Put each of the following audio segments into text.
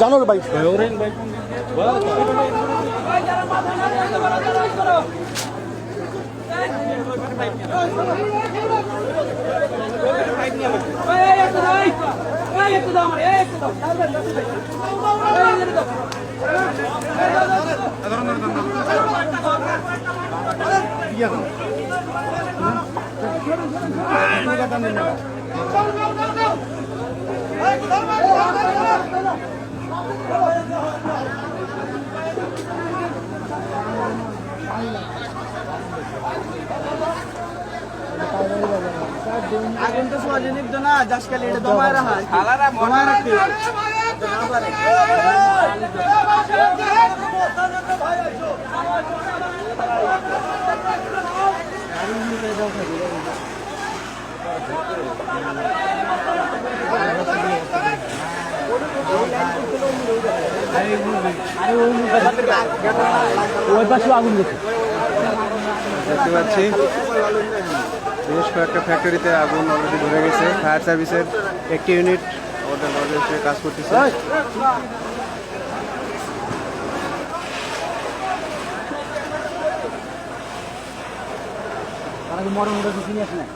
জানো ভাই আগুন তো সহজে নিবতো না, যাসকালে এটা দমায় রাখা দমায় রাখতে ওই পাশে আগুন গেছে। দেখতে পাচ্ছি বেশ কয়েকটা ফ্যাক্টরিতে আগুন অলরেডি ধরে গেছে। ফায়ার সার্ভিসের একটি ইউনিট ওদের নজরে কাজ করতেছে। মরণ ওটা কিছু নিয়ে আসে না।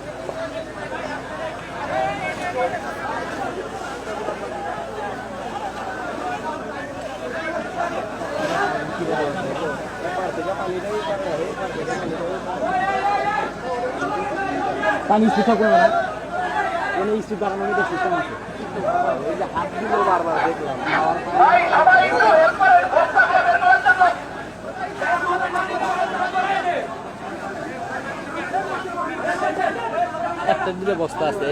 পানি সুতা করবে না, মানে স্ট্রিপ বাগানোর মধ্যে সিস্টেম আছে। ওই যে হাতগুলো বারবার দেখলাম একটা দিলে বস্তা আছে।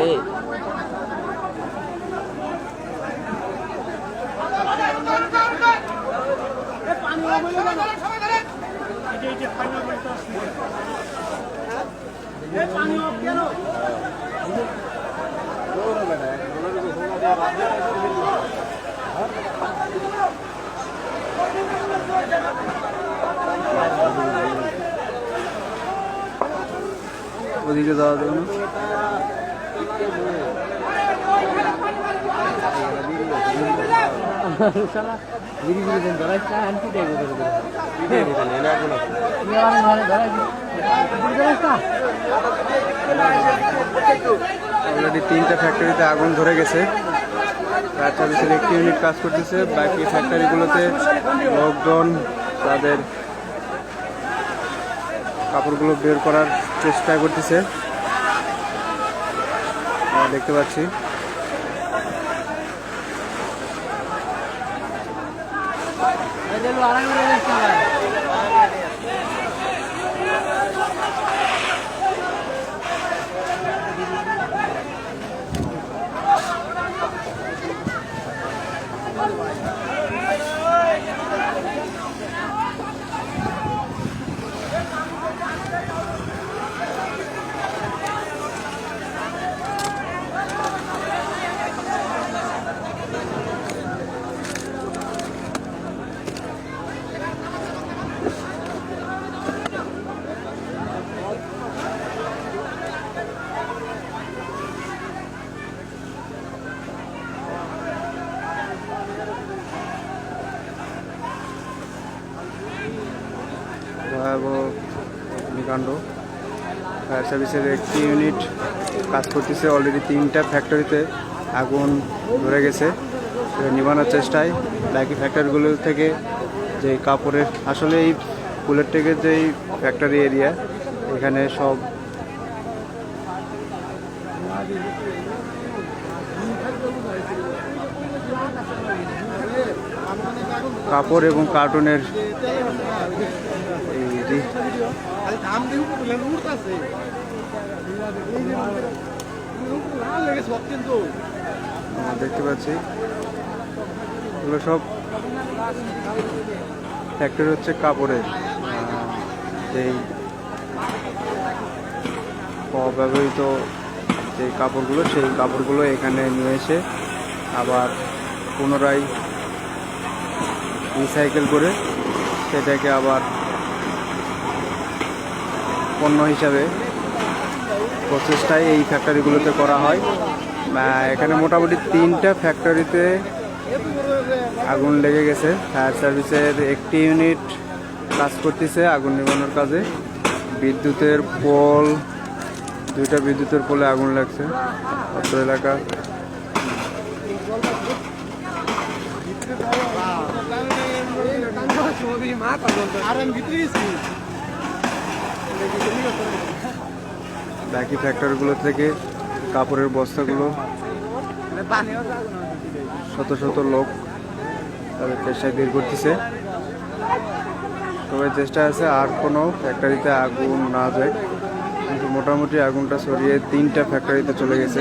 ওদিকে যাওয়া যাবে না। অলরেডি 3টা ফ্যাক্টরিতে আগুন ধরে গেছে। ফায়ার সার্ভিসের একটি ইউনিট কাজ করতেছে, বাকি ফ্যাক্টরিগুলোতে লোকজন তাদের কাপড়গুলো বের করার চেষ্টা করতেছে, দেখতে পাচ্ছি। ভয়াবহ অগ্নিকাণ্ড। ফায়ার সার্ভিসের একটি ইউনিট কাজ করতেছে। অলরেডি 3টা ফ্যাক্টরিতে আগুন ধরে গেছে, নিভানোর চেষ্টায়। বাকি ফ্যাক্টরিগুলো থেকে যে কাপড়ের, আসলে এই বুলেট টেকের যেই ফ্যাক্টরি এরিয়া, এখানে সব কাপড় এবং কার্টুনের দেখতে পাচ্ছি। এগুলো সব ফ্যাক্টরি হচ্ছে কাপড়ের, যেই অব্যবহৃত যে কাপড়গুলো, সেই কাপড়গুলো এখানে নিয়ে এসে আবার পুনরায় রিসাইকেল করে সেটাকে আবার পণ্য হিসাবে প্রচেষ্টাই এই ফ্যাক্টরিগুলোতে করা হয়। এখানে মোটামুটি 3টা ফ্যাক্টরিতে আগুন লেগে গেছে। ফায়ার সার্ভিসের একটি ইউনিট কাজ করতেছে আগুন নিভানোর কাজে। বিদ্যুতের পোল, 2টা বিদ্যুতের পোলে আগুন লাগছে অত্র এলাকা। বাকি ফ্যাক্টরিগুলো থেকে কাপড়ের বস্তাগুলো শত শত লোক তাদের চেষ্টায় বের করতেছে। সবাই চেষ্টা আছে আর কোনো ফ্যাক্টরিতে আগুন না যায়, কিন্তু মোটামুটি আগুনটা ছড়িয়ে 3টা ফ্যাক্টরিতে চলে গেছে।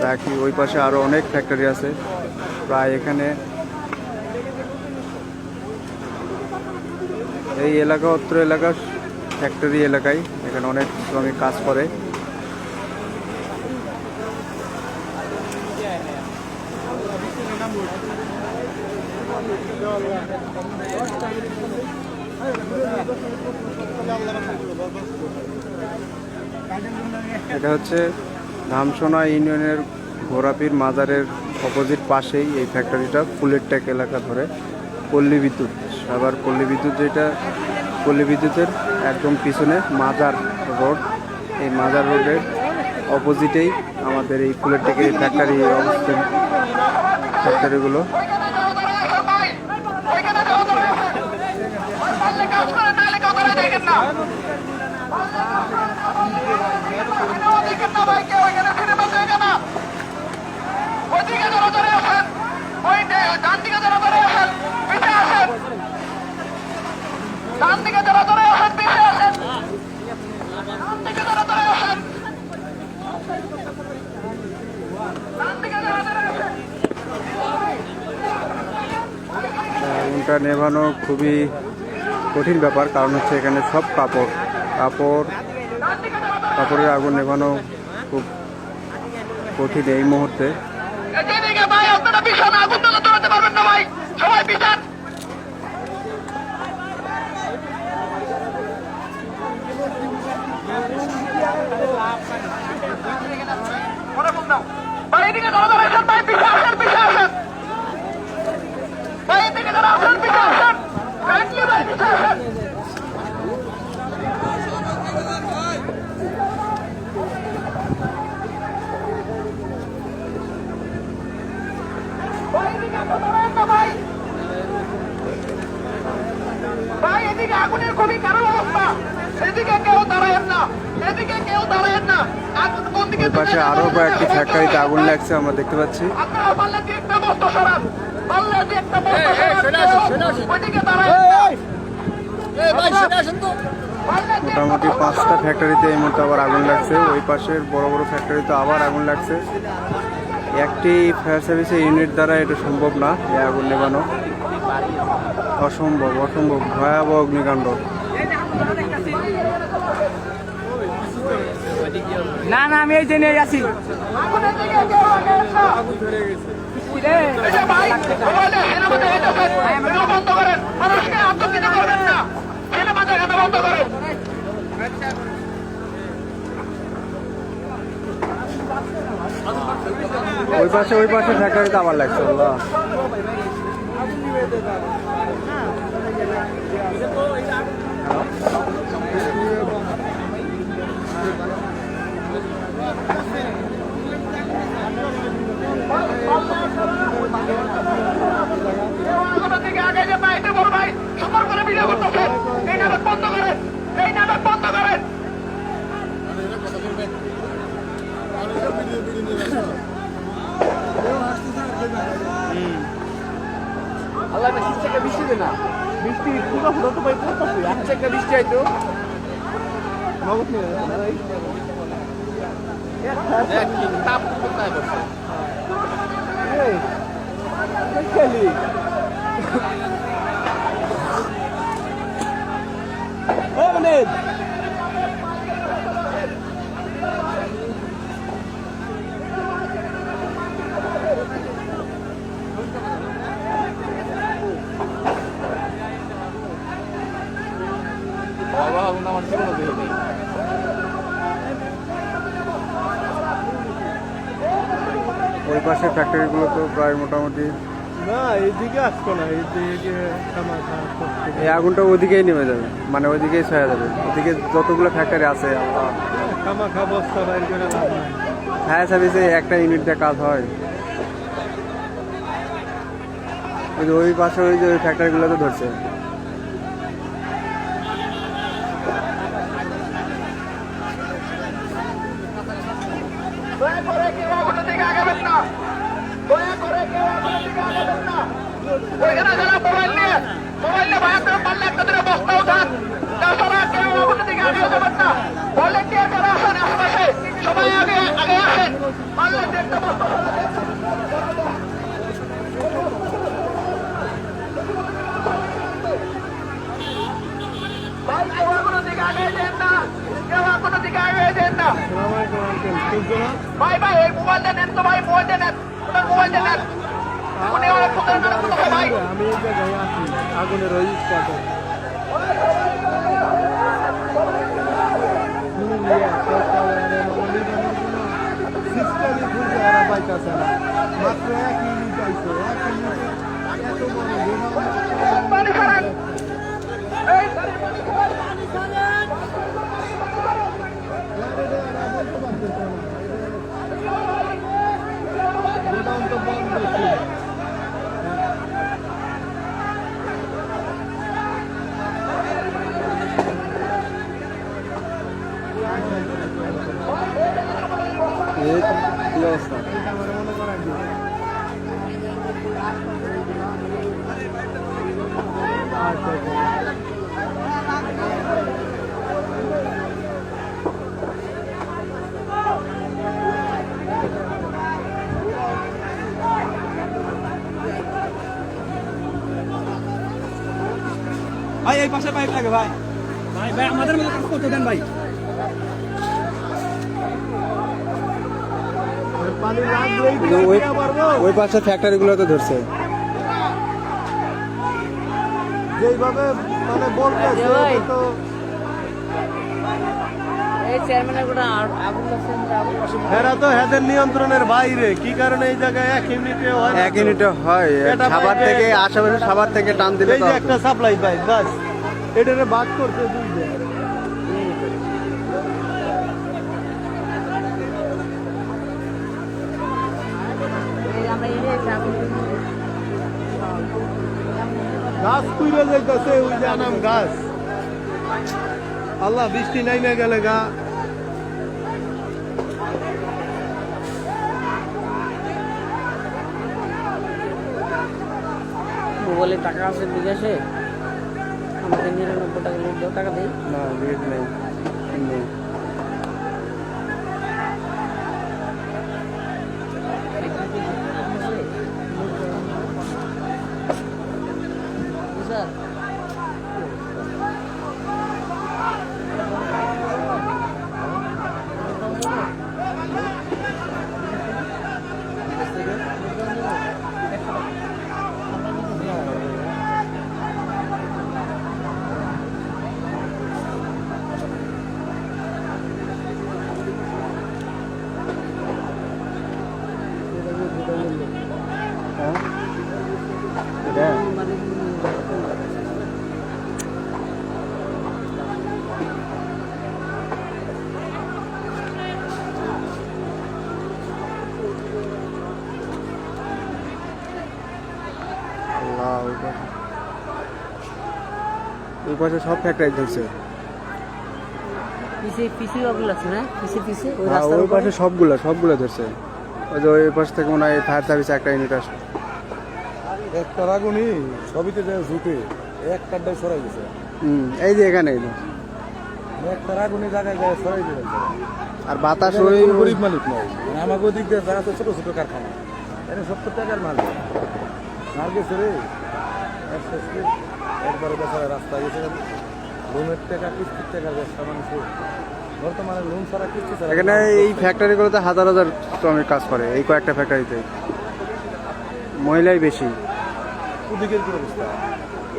বাকি ওই পাশে আরও অনেক ফ্যাক্টরি আছে। প্রায় এখানে এই এলাকা অত্র এলাকা ফ্যাক্টরি এলাকায়, এখানে অনেক শ্রমিক কাজ করে। এটা হচ্ছে ধামসোনা ইউনিয়নের ঘোরাপির মাজারের অপোজিট পাশেই এই ফ্যাক্টরিটা, ফুলের ট্যাক এলাকা ধরে পল্লী বিদ্যুৎ। আবার পল্লী বিদ্যুৎ যেটা, পল্লী বিদ্যুতের একদম পিছনে মাজার রোড, এই মাজার রোডের অপোজিটেই আমাদের এই ফুলের ট্যাকের ফ্যাক্টরি অবস্থান। ফ্যাক্টরিগুলো আগুনটা নেভানো খুবই কঠিন ব্যাপার, কারণ হচ্ছে এখানে সব কাপড়ের আগুন নেভানো খুব কঠিন এই মুহূর্তে। আগুনের খুবই খারাপ অবস্থা, সেদিকে কেউ দাঁড়ায়েন না, সেদিকে কেউ দাঁড়ায়েন না। ওই পাশে আরো কয়েকটি ফ্যাক্টরিতে আগুন লাগছে আমরা দেখতে পাচ্ছি। আপনারা পারলে যে একটা বস্তা সরান, পারলে যে একটা বস্তা সরান, ওইদিকে দাঁড়ায়েন না। মোটামুটি 5টা ফ্যাক্টরিতে এই মুহূর্তে আবার আগুন লাগছে। ওই পাশের বড় বড় ফ্যাক্টরিতে আবার আগুন লাগছে। একটি ফায়ার সার্ভিসের ইউনিট দ্বারা এটা সম্ভব না, এই আগুন নেভানো অসম্ভব, ভয়াবহ অগ্নিকাণ্ড। না না, আমি এই জেনে আছি। ওই পাশে ফ্যাক্টরিতে আবার লাগছে। আল্লাহ, আল্লাহ একটা বৃষ্টি দে না, বৃষ্টি পুরো ফুটো তো পাই পড়তেছে, আচ্ছা একটা বৃষ্টি আইতো নগদ নিয়ে দেখ কি তাপ কোথায় বসে এই খেলি ও মানে বাবা আমার জীবনে দেখি নেই। ওই পাশের ফ্যাক্টরিগুলো তো প্রায় মোটামুটি না এইদিকে আসতো না, এইদিকে এই আগুনটা ওদিকেই নেমে যাবে, মানে ওইদিকেই ছয়া যাবে। ওদিকে যতগুলো ফ্যাক্টরি আছে আল্লাহ, খামাখা বস্তা বাইর করে লাভ নাই। ফায়ার সার্ভিসে একটা ইউনিট দিয়ে কাজ হয়। ওই যে ওই পাশে ওই যে ওই ফ্যাক্টরিগুলোতে ধরছে। দয়া করে কেউ আগুনের দিকে আগাবেন না, দয়া করে কেউ আগুনের দিকে আগাবেন না। ওইখানে যারা মোবাইল নিয়ে ভাড়া করে পারলে একটা দিনে বস্তা উঠান। তাছাড়া কেউ আগুনের দিকে আগে যাবেন না। ভলেন্টিয়ার যারা আছেন আশেপাশে সবাই আগে আগে আসেন, পারলে একটা বস্তা ফেলাতে। ভাই কেউ আগুনের দিকে আগে দেন না, কেউ আগুনের দিকে আগে দেন না। ভাই ভাই এই মোবাইলটা নেন তো ভাই, মোবাইলটা নেন, ওনার মোবাইলটা নেন। উনি অনেক ফোনের কথা ভাই। আমি এই জায়গায় আছি আগুনের ওই স্পটে। সিস্টেমই খুঁজে ওরা পাইতেছে না, মাত্র 1 ইউনিট আইছে, 1 ইউনিটে এত বড় গোডাউন। পানি ছাড়েন, এই পানি ছাড়েন। গোডাউন তো বন্ধ ছিল। এই কি অবস্থা? এটা আমার মনে করাই দিই। ভাই এই পাশে পাইপ লাগে ভাই। ভাই ভাই আমাদের মধ্যে কাজ করতে দেন ভাই। পানি লাগলেই ওই যে ওই কি পারবো? ওই পাশের ফ্যাক্টরিগুলোতে ধরছে। যেইভাবে মানে বলতেছে ভাই। তো এই চেয়ারম্যানের গোটা আগুন লাগছে, আগুন লাগছে। এরা তো হেদের নিয়ন্ত্রণের বাইরে। কি কারণে এই জায়গায় 1 ইউনিটে হয় না? 1 ইউনিটে হয়, এটা সাভার বাইরে- থেকে আশেপাশে সাভার থেকে টান দিলে এই তো যে হতো। একটা সাপ্লাই পাইপ বাস, এটারে ভাগ করতে দুইটা। এই আমরা এনে এসে আগুন দিয়েছি। গাছ পুড়ে যাইতেছে, ওই যে নাম গাছ। আল্লাহ বৃষ্টি নাইমে গেলে গা মোবাইলে টাকা আছে বিকাশে, আমাকে 99 টাকা লোক দাও, টাকা দিই। না রেট নেই, নেই। স্যার হ্যাঁ এটা আল্লাহ, ওই পাশে সব ফ্যাক্টরি ধরছে। পিসি আগুন লাগছে না, পিসি ওই হ্যাঁ, রাস্তার ওই উপরে। পাশে সবগুলো ধরছে। ওই যে ওই পাশ থেকে মনে হয় ফায়ার সার্ভিস একটা ইউনিট আসবে। একটা আগুনই সবিতে যায় ঝুঁকে এক কাড্ডায় সরাই গেছে। এই যে এখানে এই যে। একটা আগুনই জায়গায় যায় সরাই দিয়েছে। আর বাতাস ওই গরিব মালিক নয়, আমাকে ওদিক দিয়ে যা আছে ছোট ছোট কারখানা, এখানে 70 টাকার মাল মার গেছে রে। একবারে বেচারা রাস্তা গেছে, লোনের টাকা কিস্তির টাকা ব্যবসা মানুষের বর্তমানে লোন ছাড়া কিস্তি ছাড়া এখানে এই ফ্যাক্টরিগুলোতে হাজার হাজার শ্রমিক কাজ করে, এই কয়েকটা ফ্যাক্টরিতে মহিলাই বেশি। ওদিকের কি অবস্থা?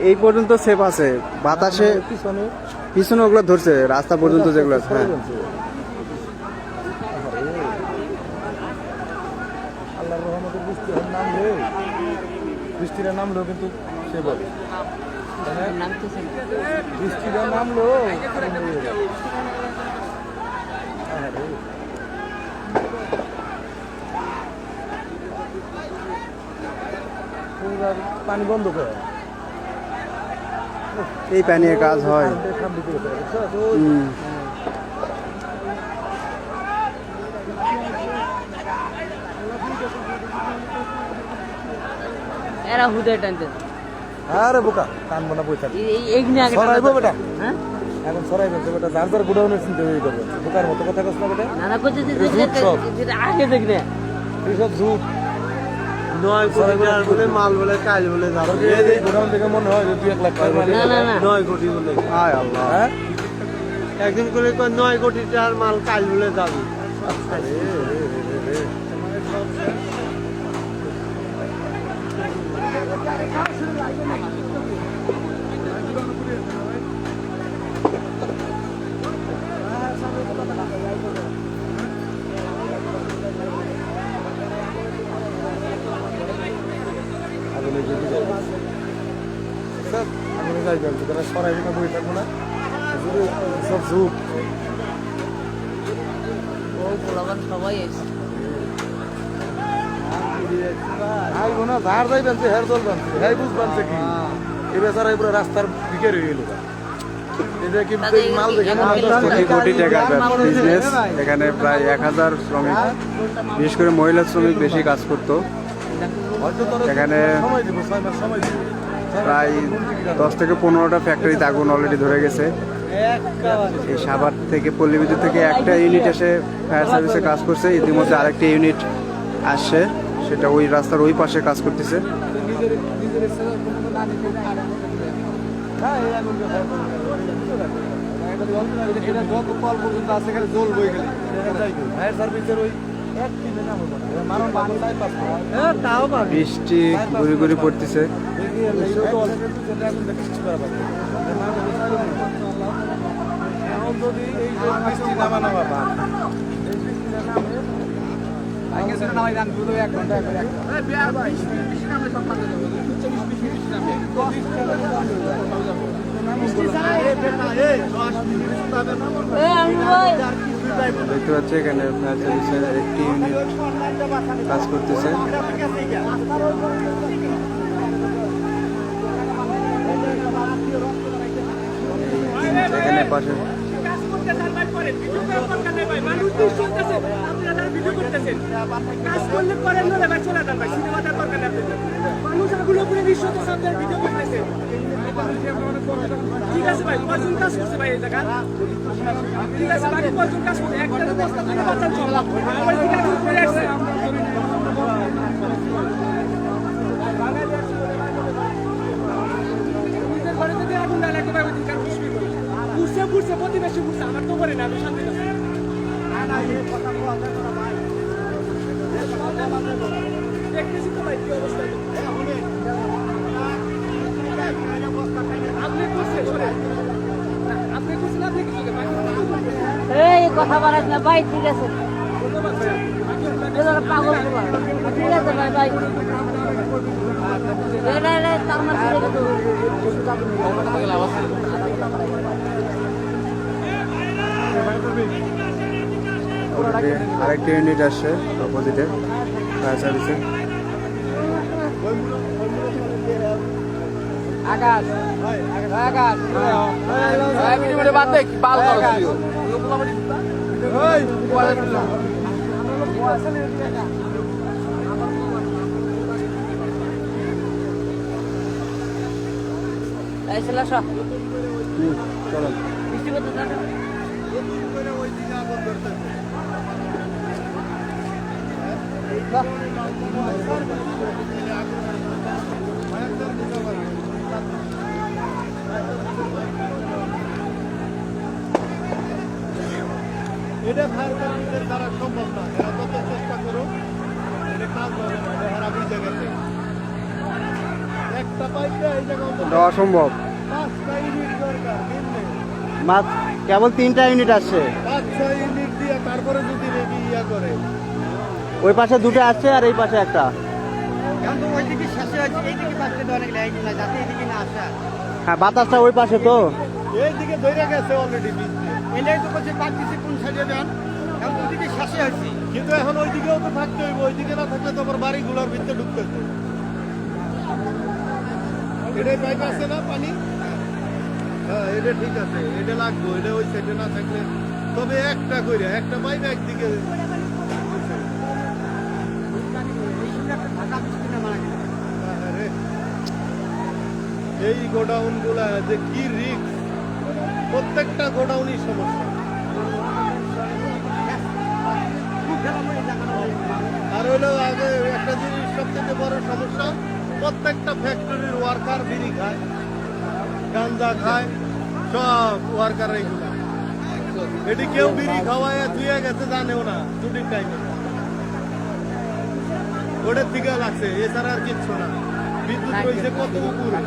এই পর্যন্ত সেফ আছে, বাতাসে পিছনে পিছনে ওগুলো ধরছে রাস্তা পর্যন্ত যেগুলো আছে, হ্যাঁ। আল্লাহর রহমতে বৃষ্টিটা নামলেও কিন্তু সে বলে নামতেছে না। বৃষ্টিটা নামলো পানি বন্ধ করে এই পানিয়ে কাজ হয়। হুম। এরা হুদে টানতে আরে বোকা টানবো না পয়সা এইখানে আগে সরাইবো বেটা হ্যাঁ এখন সরাইবেন তো বেটা যার যার গোডাউনের চিন্তা হয়ে করবে বোকার মতো কথা কস না বেটা নানা করছে এটা আগে দেখ না এইসব ঝুট নয় কোটি টাকার বলে মাল বলে কাল বলে যাবে এই গোডাউন থেকে মনে হয় যে 2 লাখ টাকা না না না 9 কোটি বলে হায় আল্লাহ। হ্যাঁ একদিন করে 9 কোটি টাকার মাল কাল বলে যাবে আগুনে যেতে যাবে স্যার আগুনে যাইবেন তো তারা সরাইবে না বই থাকবো না সব ঝুট ও পোলাবান সবাই এসে আইবো না ধার যাইবেন যে হের দল বানছে হ্যাঁ বুঝ বানছে কি এই বেচারা পুরো রাস্তার ভিখার হয়ে গেল এটা কি মাল দেখে না কোটি কোটি টাকার বিজনেস। এখানে প্রায় 1000 শ্রমিক, বিশেষ করে মহিলা শ্রমিক বেশি কাজ করতো। এখানে সময় দিব 6 মাস সময় দিব প্রায় 10 থেকে 15টা ফ্যাক্টরিতে আগুন অলরেডি ধরে গেছে। এই সাভার থেকে পল্লী বিদ্যুৎ থেকে একটা ইউনিট এসে ফায়ার সার্ভিসে কাজ করছে, ইতিমধ্যে আরেকটা ইউনিট আসছে, সেটা ওই রাস্তার ওই পাশে কাজ করতেছে। হ্যাঁ এই আগুন এটা যত কল পর্যন্ত আছে খালি জল বই গেলে ফায়ার সার্ভিসের ওই এক টিমে নাম হবে মারণ বাবু তাই পাস হ্যাঁ তাও পাবে বৃষ্টি গুড়ি গুড়ি পড়তেছে। এখন যদি এই যে বৃষ্টি নামা নামা বাদ দেখতে পাচ্ছি এখানে ফায়ার সার্ভিসের একটি ইউনিট কাজ করতেছে। এখানে পাশে ঠিক আছে ভাই কয়জন কাজ করছে ভাই এই জায়গা ঠিক আছে বাকি কয়জন কাজ করছে একটা বস্তা থেকে বাঁচান চল আমার দিকে আগুন করে আসছে নিজের ঘরে যদি আগুন না লাগে ভাই ওই দিন কার খুশি করি পুষছে প্রতিবেশী পুষছে আমার তো করে না আমি শান্তি না না এই কথা বলা যাবে না ভাই দেখতেছি তো ভাই কি অবস্থা আপনি করছেন শুনে আপনি করছেন আপনি কিছু এই কথা বলাস না ভাই, ঠিক আছে পাগল ঠিক আছে ভাই ভাই তার মাঝে আরেকটি ইউনিট আসছে অপোজিটে ফায়ার সার্ভিসে। আকাশ আকাশ ভিডিও বাদ দে কি পাল করছিস এই ছেলে সব চলো বৃষ্টি করতে থাকে এটা ফায়ার সার্ভিসের দ্বারা সম্ভব না এরা যত চেষ্টা করুক এটা কাজ হবে না এটা হারা বুঝে গেছে একটা পাইপটা এই জায়গা অন্তত এটা অসম্ভব। 5টা ইউনিট দরকার নিম্নে মাত্র কেবল 3টা ইউনিট আসছে। 5-6 ইউনিট দিয়ে তারপরে যদি রেডি ইয়া করে। ওই পাশে 2টা আসছে আর এই পাশে একটা। হ্যাঁ, বাতাসটা ওই পাশে তো। এইদিকে ধরে গেছে অলরেডি বীজ দিয়ে। কিন্তু এখন ওইদিকেও তো থাকতে হইব, ওইদিকে না থাকলে তো আবার বাড়িগুলোর ভিতরে ঢুকতেছে। এটাই পাইপ আছে না পানি? হ্যাঁ, এটা ঠিক আছে, এটা লাগবে, এটা ওই সাইডে না থাকলে। তবে একটা কইরা একটা পাইপ একদিকে। আরে, এই গোডাউন গুলা যে কি রিস্ক, প্রত্যেকটা গোডাউনই সমস্যা। আর হইলো আগে একটা জিনিস সবথেকে বড় সমস্যা, প্রত্যেকটা ফ্যাক্টরির ওয়ার্কার বিড়ি খায়, গাঞ্জা খায়, সব ওয়ার্কার এইগুলা। এটি কেউ বিড়ি খাওয়ায় ধুয়ে গেছে জানেও না ছুটির টাইমে। ওটার দিকে লাগছে, এছাড়া আর কিচ্ছু না। বিদ্যুৎ রয়েছে কত উপরে।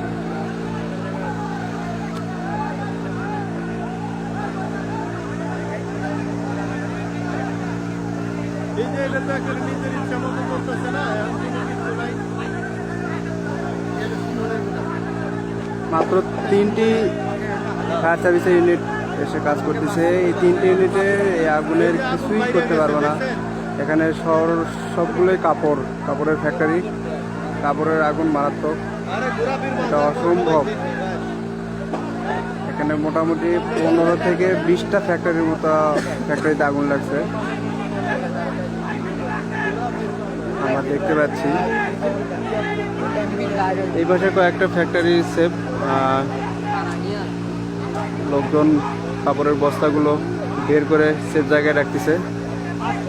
এই যে এটা তো একটা নিজের ইচ্ছা মতো করতেছে না, এখন কোনো কিছু নাই। মাত্র 3টি ফায়ার সার্ভিসের ইউনিট এসে কাজ করতেছে। এই 3টি ইউনিটে এই আগুনের কিছুই করতে পারবো না। এখানে সবগুলোই কাপড়ের ফ্যাক্টরি। কাপড়ের আগুন মারাত্মক, আরে গোলাপির এটা অসম্ভব। এখানে মোটামুটি 15 থেকে 20টা ফ্যাক্টরির মতো ফ্যাক্টরিতে আগুন লাগছে আমরা দেখতে পাচ্ছি। এই পাশে কয়েকটা ফ্যাক্টরি সেফ, লোকজন কাপড়ের বস্তাগুলো বের করে সেফ জায়গায় রাখতেছে।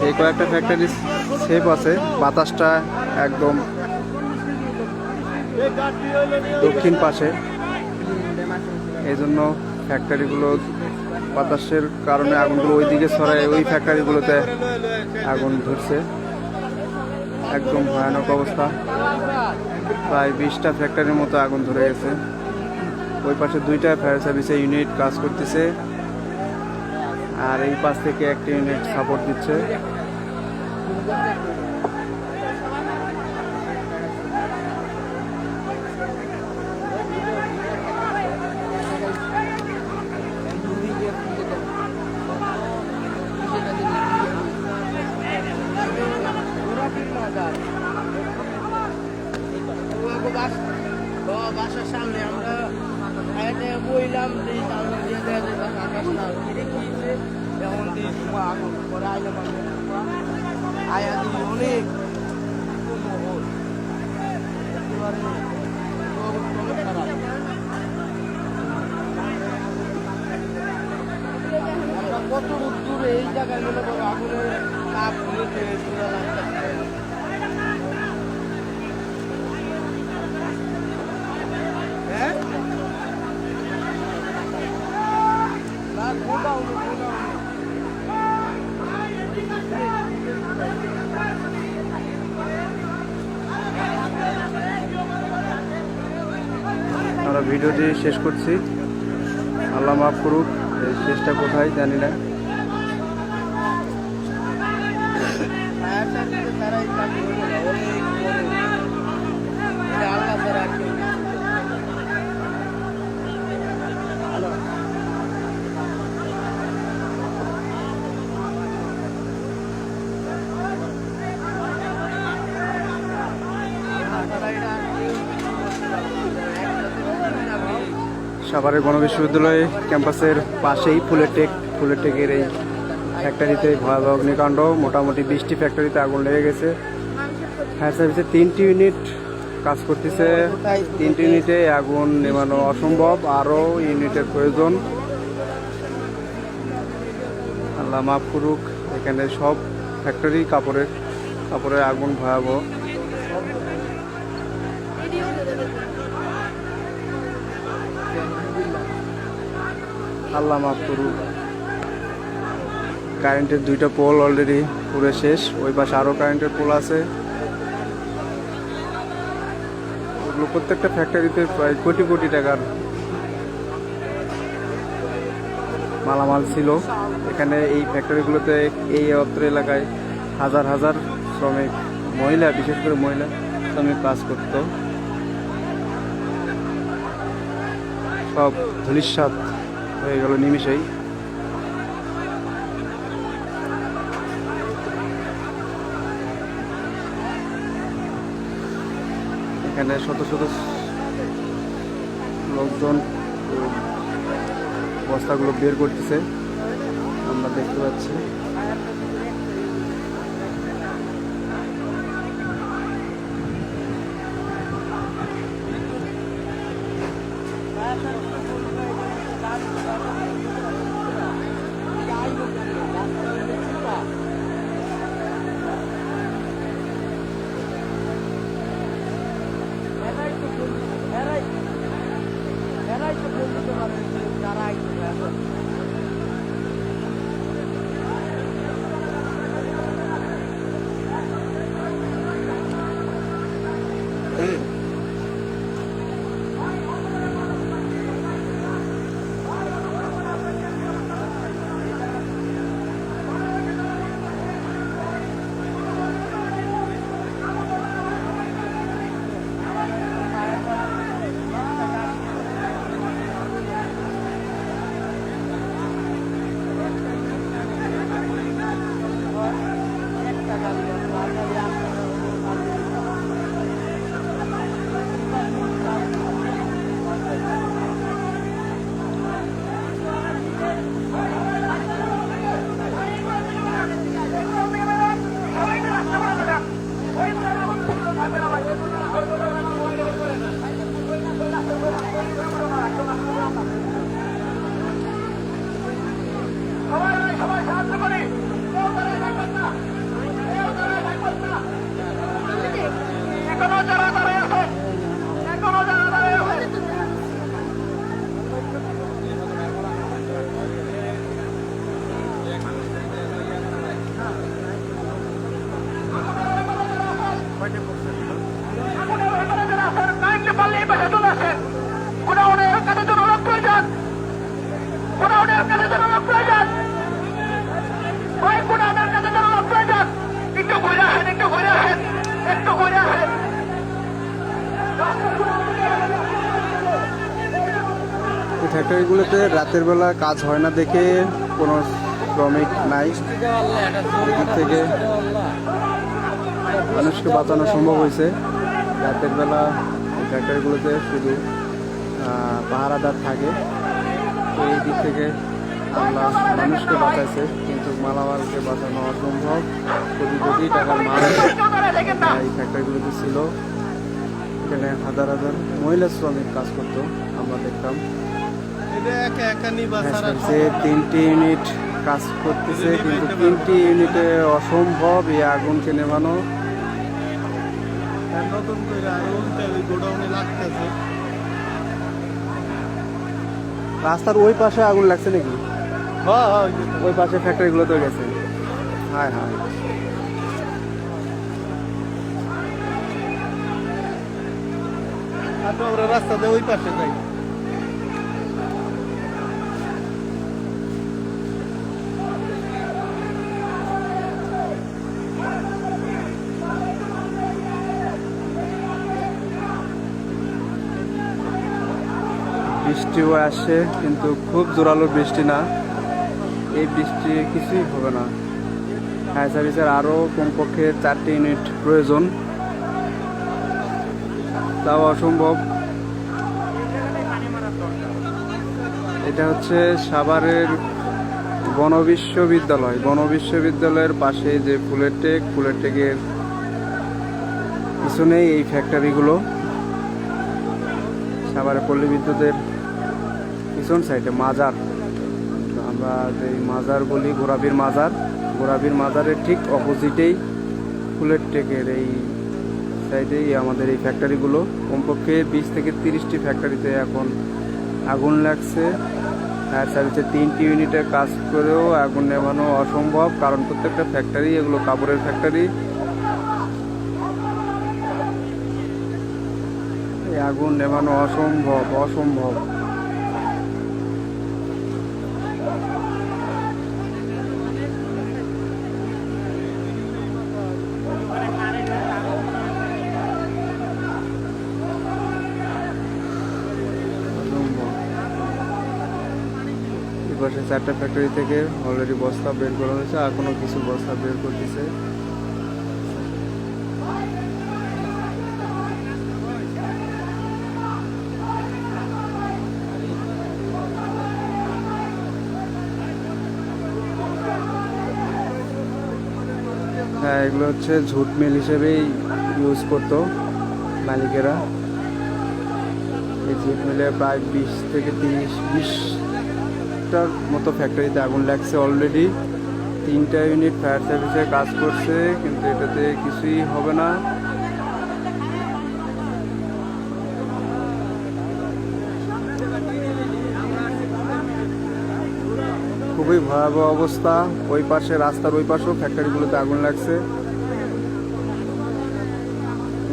এই কয়েকটা ফ্যাক্টরি সেফ আছে, বাতাসটা একদম দক্ষিণ পাশে, এই জন্য ফ্যাক্টরিগুলো বাতাসের কারণে আগুনগুলো ওইদিকে ছড়ায়, ওই ফ্যাক্টরিগুলোতে আগুন ধরছে। একদম ভয়ানক অবস্থা, প্রায় 20টা ফ্যাক্টরির মতো আগুন ধরে গেছে। ওই পাশে 2টা ফায়ার সার্ভিসের ইউনিট কাজ করতেছে, আর এই পাশ থেকে একটা ইউনিট সাপোর্ট দিচ্ছে। বাসার সামনে আমরা বইলাম এখন পরে আইলাম আয়া অনেক কত দূরে এই জায়গায় মনে করো আগুনের তাপ নিতে পুরো লাগতেছে। আমরা ভিডিওটি শেষ করছি, আল্লাহ মাফ করুক। এই শেষটা কোথায় জানি না। সাভারের গণবিশ্ববিদ্যালয় ক্যাম্পাসের পাশেই ফুলের টেকের এই ফ্যাক্টরিতে ভয়াবহ অগ্নিকাণ্ড। মোটামুটি 20টি ফ্যাক্টরিতে আগুন লেগে গেছে। ফায়ার সার্ভিসের 3টি ইউনিট কাজ করতেছে। 3টি ইউনিটে আগুন নেভানো অসম্ভব, আরও ইউনিটের প্রয়োজন। আল্লাহ মাফ করুক। এখানে সব ফ্যাক্টরি কাপড়ের আগুন ভয়াবহ। আল্লাহ মাফ করুক। কারেন্টের 2টা পোল অলরেডি পুরো শেষ। ওই পাশে আরও কারেন্টের পোল আছে। ওগুলো প্রত্যেকটা ফ্যাক্টরিতে প্রায় কোটি কোটি টাকার মালামাল ছিল। এখানে এই ফ্যাক্টরিগুলোতে এই অত্র এলাকায় হাজার হাজার শ্রমিক, মহিলা, বিশেষ করে মহিলা শ্রমিক কাজ করত। সব ধূলিসাৎ হয়ে গেল নিমিষেই। এখানে শত শত লোকজন বস্তাগুলো বের করতেছে, আমরা দেখতে পাচ্ছি। সবাই সাহায্য করি, কেউ দাঁড়ায় থাকবেন না, কেউ দাঁড়ায় থাকবেন না। এখনো যারা দাঁড়ায় আছেন, এখনো যারা দাঁড়ায় আছেন, কাইন্ডলি পারলে এই পাশে চলে আসেন। গোডাউনের কাছে জন্য লোক প্রয়োজন, গোডাউনের কাছে জন্য লোক প্রয়োজন, ওই গোডাউনের কাছে জন্য লোক প্রয়োজন। একটু ঘুরে আসেন, একটু ঘুরে আসেন, একটু ঘুরে আসেন। এই ফ্যাক্টরিগুলোতে রাতের বেলা কাজ হয় না দেখে কোনো শ্রমিক নাই। এদিক থেকে মানুষকে বাঁচানো সম্ভব হয়েছে। রাতের বেলা এই ফ্যাক্টরিগুলোতে শুধু পাহারাদার থাকে, তো এই দিক থেকে আল্লাহ মানুষকে বাঁচাইছে, কিন্তু মালামালকে বাঁচানো অসম্ভব। কোটি কোটি টাকার মাল এই ফ্যাক্টরিগুলোতে ছিল। এখানে হাজার হাজার মহিলা শ্রমিক কাজ করতো, আমরা দেখতাম। এটা একা একা নিবা সারা যে 3টি ইউনিট কাজ করতেছে, কিন্তু 3টি ইউনিটে অসম্ভব এই আগুনকে নেভানো। নতুন করে আরো উল্টে ওই গোডাউনে লাগতেছে। রাস্তার ওই পাশে আগুন লাগছে নাকি? হ্যাঁ ওই পাশে ফ্যাক্টরিগুলোতে গেছে। হায় হায়, আমরা রাস্তা দিয়ে ওই পাশে যাই। বৃষ্টিও আসে, কিন্তু খুব জোরালো বৃষ্টি না। এই বৃষ্টি কিছুই হবে না। ফায়ার সার্ভিসের আরও কমপক্ষে 4টি ইউনিট প্রয়োজন, তাও অসম্ভব। এটা হচ্ছে সাভারের গণবিশ্ববিদ্যালয়। গণবিশ্ববিদ্যালয়ের পাশে যে ফুলের টেকের পিছনেই এই ফ্যাক্টরিগুলো। সাভারে পল্লী বিদ্যুতের পিছন সাইডে মাজার, আমরা যে মাজার বলি গোরাবির মাজার, গোরাবির মাজারের ঠিক অপোজিটেই ফুলের টেকের এই সাইডেই আমাদের এই ফ্যাক্টরিগুলো। কমপক্ষে 20 থেকে 30টি ফ্যাক্টরিতে এখন আগুন লাগছে। ফায়ার সার্ভিসের 3টি ইউনিটে কাজ করেও আগুন নেভানো অসম্ভব, কারণ প্রত্যেকটা ফ্যাক্টরি এগুলো কাপড়ের ফ্যাক্টরি। এই আগুন নেভানো অসম্ভব। পাশে 4টা ফ্যাক্টরি থেকে অলরেডি বস্তা বের করা হয়েছে, এখনো কিছু বস্তা বের করতেছে। হ্যাঁ, এগুলো হচ্ছে ঝুট মিল হিসেবেই ইউজ করতো মালিকেরা। এই ঝুট মিলে প্রায় 20 থেকে 20টার মতো ফ্যাক্টরিতে আগুন লাগছে অলরেডি। 3টা ইউনিট ফায়ার সার্ভিসে কাজ করছে, কিন্তু এটাতে কিছুই হবে না। খুবই ভয়াবহ অবস্থা। ওই পাশে রাস্তার ওই পাশেও ফ্যাক্টরিগুলোতে আগুন লাগছে।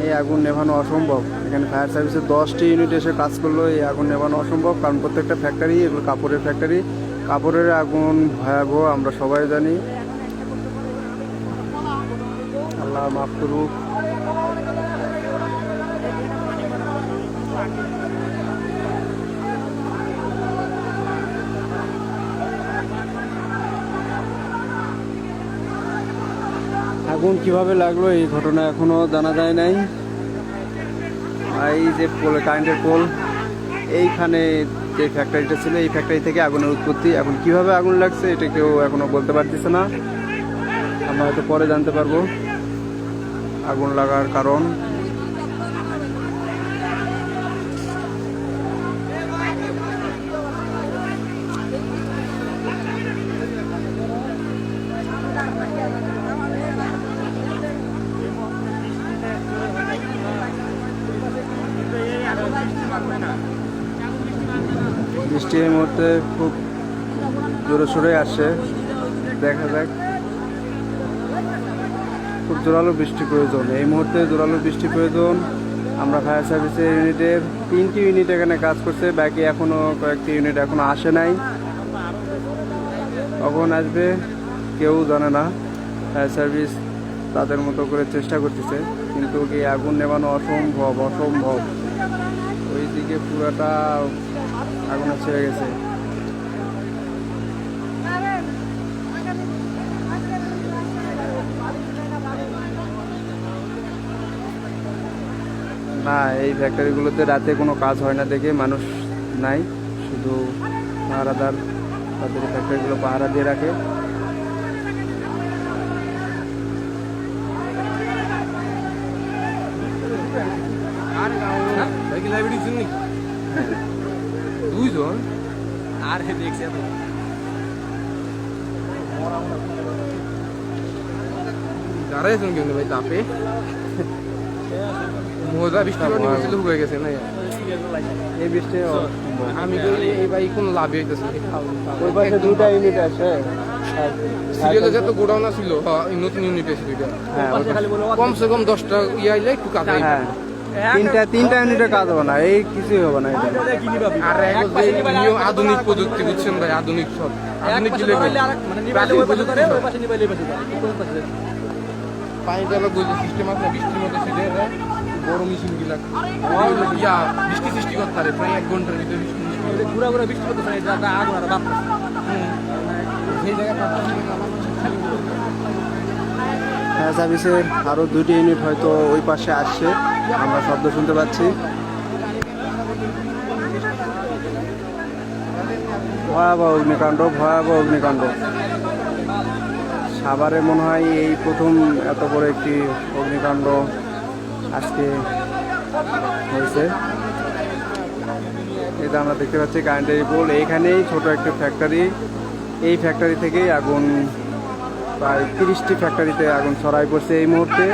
এই আগুন নেভানো অসম্ভব। এখানে ফায়ার সার্ভিসের 10টি ইউনিট এসে কাজ করলো, এই আগুন নেভানো অসম্ভব, কারণ প্রত্যেকটা ফ্যাক্টরি, এগুলো কাপড়ের ফ্যাক্টরি। কাপড়ের আগুন ভয়াবহ, আমরা সবাই জানি। আল্লাহ মাফ করুক। আগুন কিভাবে লাগলো এই ঘটনা এখনো জানা যায় নাই। এই যে কারেন্টের পোল, এইখানে যে ফ্যাক্টরিটা ছিল, এই ফ্যাক্টরি থেকে আগুনের উৎপত্তি। এখন কিভাবে আগুন লাগছে এটা কেউ এখনো বলতে পারতেছে না। আমরা হয়তো পরে জানতে পারবো আগুন লাগার কারণ। বৃষ্টি এই মুহূর্তে খুব জোরে সোরে আসে, দেখা যাক। খুব জোরালো বৃষ্টি প্রয়োজন, এই মুহূর্তে জোরালো বৃষ্টি প্রয়োজন। আমরা ফায়ার সার্ভিসের ইউনিটের 3টি ইউনিট এখানে কাজ করছে, বাকি এখনো কয়েকটি ইউনিট এখনো আসে নাই। কখন আসবে কেউ জানে না। ফায়ার সার্ভিস তাদের মতো করে চেষ্টা করতেছে, কিন্তু এই আগুন নেভানো অসম্ভব অসম্ভব। ওইদিকে পুরাটা আগুন ছেড়ে গেছে। না, এই ফ্যাক্টরিগুলোতে রাতে কোনো কাজ হয় না দেখে মানুষ নাই, শুধু পাহারাদার তাদের ফ্যাক্টরিগুলো পাহারা দিয়ে রাখে। আর দেখছি দাঁড়াইছেন কিন্তু ভাই তাপে মজা বৃষ্টি হয়ে গেছে না এই বৃষ্টি। আমি এই ভাই কোন লাভ হইতেছে। ওই পাশে 2টা ইউনিট আছে, সিরিয়ালে যত গোডাউন ছিল, নতুন ইউনিট এসে কমসে কম 10টা ইয়ে আইলে একটু কাজ। হ্যাঁ, 3টা ইউনিটে কাজ হবে না, এই কিছুই হবে না। এটা আর আধুনিক প্রযুক্তি, বুঝছেন ভাই, আধুনিক সব আধুনিক পানি ডালা সিস্টেম আছে, বৃষ্টির মধ্যে ছিটে দেয় বড় মেশিন গুলা বৃষ্টি সৃষ্টি করতে পারে প্রায় 1 ঘন্টার ভিতরে ঘুরা ঘুরা বৃষ্টি করতে পারে। আগুন আর বাপ সেই জায়গায় ফায়ার সার্ভিসের আরও 2টি ইউনিট হয়তো ওই পাশে আসছে, আমরা শব্দ শুনতে পাচ্ছি। ভয়াবহ অগ্নিকাণ্ড, ভয়াবহ অগ্নিকাণ্ড। সাভারে মনে হয় এই প্রথম এত বড় একটি অগ্নিকাণ্ড আজকে হয়েছে। এটা আমরা দেখতে পাচ্ছি কারেন্টের পোল, এইখানেই ছোট একটা ফ্যাক্টরি। এই ফ্যাক্টরি থেকেই আগুন প্রায় 30টি ফ্যাক্টরিতে আগুন ছড়াই পড়ছে এই মুহূর্তে।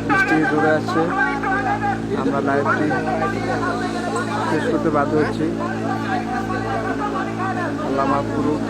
বৃষ্টি জোরে আসছে, আমরা লাইভটি শেষ করতে বাধ্য হচ্ছি। আল্লাহ মাফ করুক।